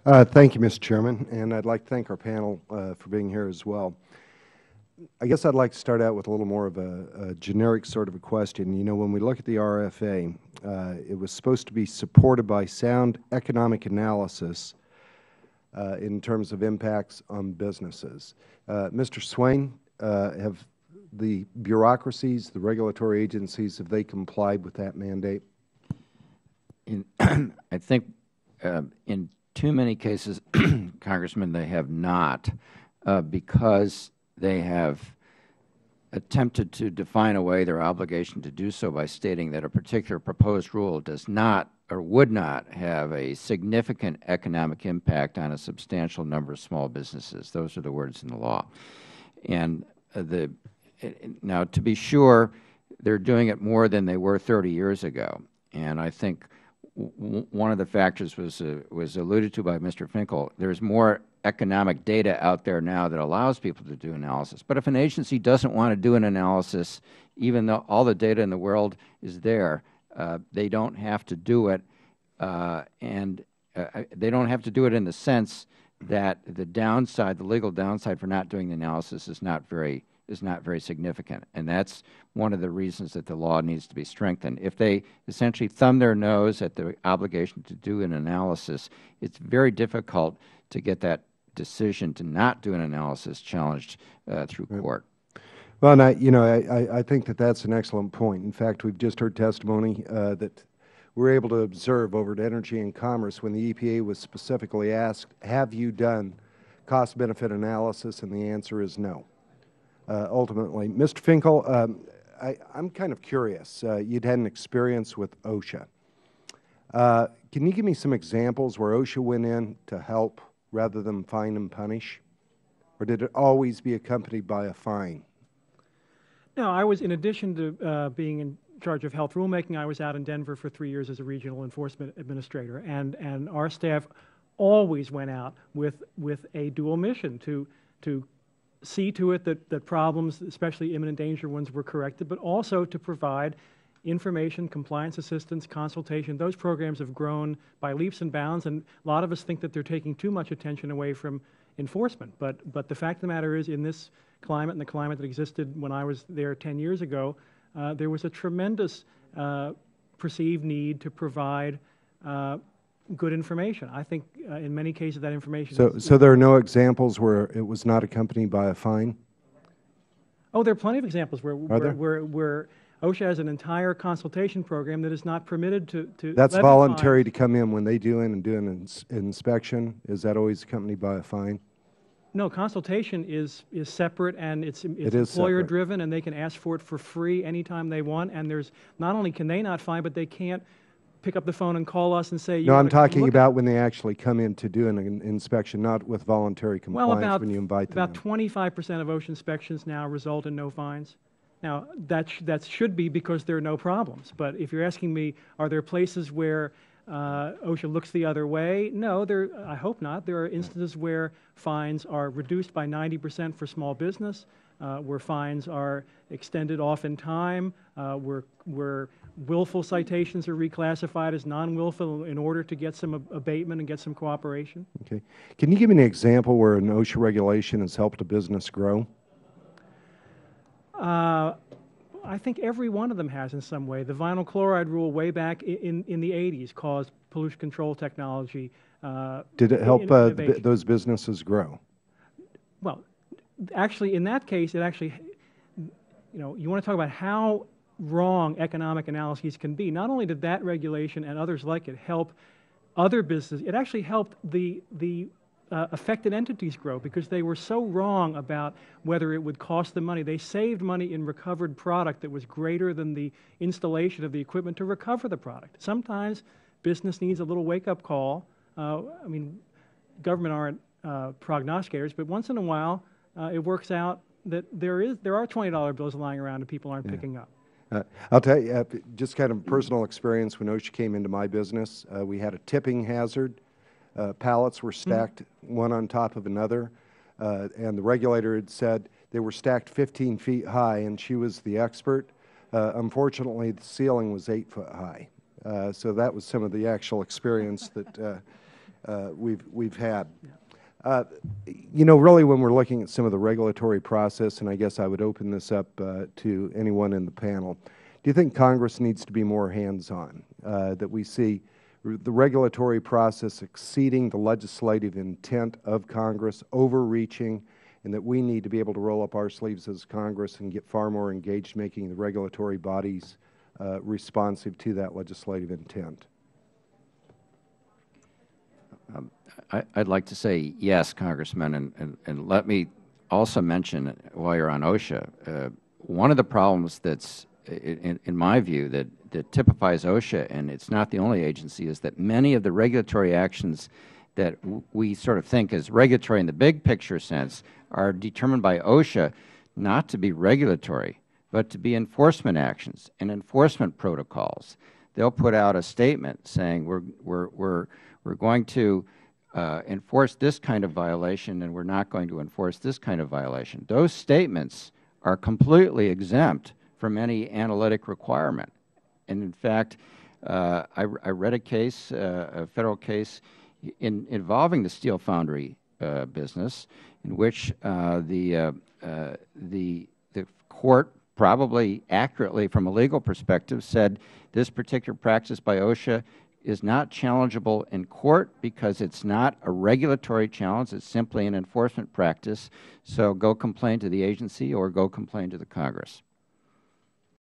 Thank you, Mr. Chairman, and I'd like to thank our panel for being here as well. I guess I'd like to start out with a little more of a generic sort of a question. You know, when we look at the RFA, it was supposed to be supported by sound economic analysis in terms of impacts on businesses. Mr. Swain, have the bureaucracies, the regulatory agencies, have they complied with that mandate? I think in too many cases, Congressman, they have not, because they have attempted to define away their obligation to do so by stating that a particular proposed rule does not or would not have a significant economic impact on a substantial number of small businesses. Those are the words in the law. And now, to be sure, they are doing it more than they were 30 years ago. And I think one of the factors was alluded to by Mr. Finkel. There's more economic data out there now that allows people to do analysis. But if an agency doesn't want to do an analysis, even though all the data in the world is there, they don't have to do it, and they don't have to do it in the sense that the downside, the legal downside for not doing the analysis is not very significant. And that's one of the reasons that the law needs to be strengthened. If they essentially thumb their nose at the obligation to do an analysis, it's very difficult to get that decision to not do an analysis challenged through court. Well, and I think that that's an excellent point. In fact, we've just heard testimony that we're able to observe over at Energy and Commerce when the EPA was specifically asked, have you done cost-benefit analysis, and the answer is no. Ultimately, Mr. Finkel, I'm kind of curious. You'd had an experience with OSHA. Can you give me some examples where OSHA went in to help rather than fine and punish? Or did it always be accompanied by a fine? No, I was, in addition to being in charge of health rulemaking, I was out in Denver for 3 years as a regional enforcement administrator. And our staff always went out with a dual mission to see to it that problems, especially imminent danger ones, were corrected, but also to provide information, compliance assistance, consultation. Those programs have grown by leaps and bounds, and a lot of us think that they're taking too much attention away from enforcement. But the fact of the matter is, in this climate and the climate that existed when I was there 10 years ago, there was a tremendous perceived need to provide good information. I think in many cases that information So there are no examples where it was not accompanied by a fine? Oh, there are plenty of exampple where OSHA has an entire consultation program that is not permitted to That's levy voluntary fines. to come in when they do in and do an inspection. Is that always accompanied by a fine? No, consultation is separate, and it's is employer driven, and they can ask for it for free anytime they want. And there's not only can they not fine, but they can't pick up the phone and call us and say, No, I'm talking about when they actually come in to do an inspection, not with voluntary compliance when you invite them. About 25% of OSHA inspections now result in no fines. Now, that should be because there are no problems. But if you're asking me, are there places where OSHA looks the other way? No, I hope not. There are instances where fines are reduced by 90% for small business, where fines are extended off in time, where willful citations are reclassified as non-willful in order to get some abatement and get some cooperation. Okay. Can you give me an example where an OSHA regulation has helped a business grow? I think every one of them has in some way. The vinyl chloride rule way back in the 80s caused pollution control technology. Did it help those businesses grow? Well, actually, in that case, it actually, you want to talk about how wrong economic analyses can be. Not only did that regulation and others like it help other businesses, it actually helped the affected entities grow because they were so wrong about whether it would cost them money. They saved money in recovered product that was greater than the installation of the equipment to recover the product. Sometimes business needs a little wake-up call. I mean, government aren't prognosticators, but once in a while it works out that there are $20 bills lying around and people aren't picking up. I'll tell you, just kind of personal experience when OSHA came into my business, we had a tipping hazard. Pallets were stacked one on top of another, and the regulator had said they were stacked 15 feet high, and she was the expert. Unfortunately, the ceiling was 8 foot high. So that was some of the actual experience that we've had. You know, really, when we're looking at some of the regulatory process, and I guess I would open this up to anyone in the panel, do you think Congress needs to be more hands-on, that we see the regulatory process exceeding the legislative intent of Congress, overreaching, and that we need to be able to roll up our sleeves as Congress and get far more engaged making the regulatory bodies responsive to that legislative intent? I'd like to say yes, Congressman, and let me also mention, while you're on OSHA, one of the problems that's, in my view, that typifies OSHA, and it's not the only agency, is that many of the regulatory actions that we sort of think as regulatory in the big picture sense are determined by OSHA not to be regulatory, but to be enforcement actions and enforcement protocols. They'll put out a statement saying we're going to enforce this kind of violation and we're not going to enforce this kind of violation. Those statements are completely exempt from any analytic requirement. And in fact, I read a case, a Federal case involving the steel foundry business, in which the court, probably accurately from a legal perspective, said this particular practice by OSHA is not challengeable in court because it's not a regulatory challenge, it's simply an enforcement practice, so go complain to the agency or go complain to the Congress.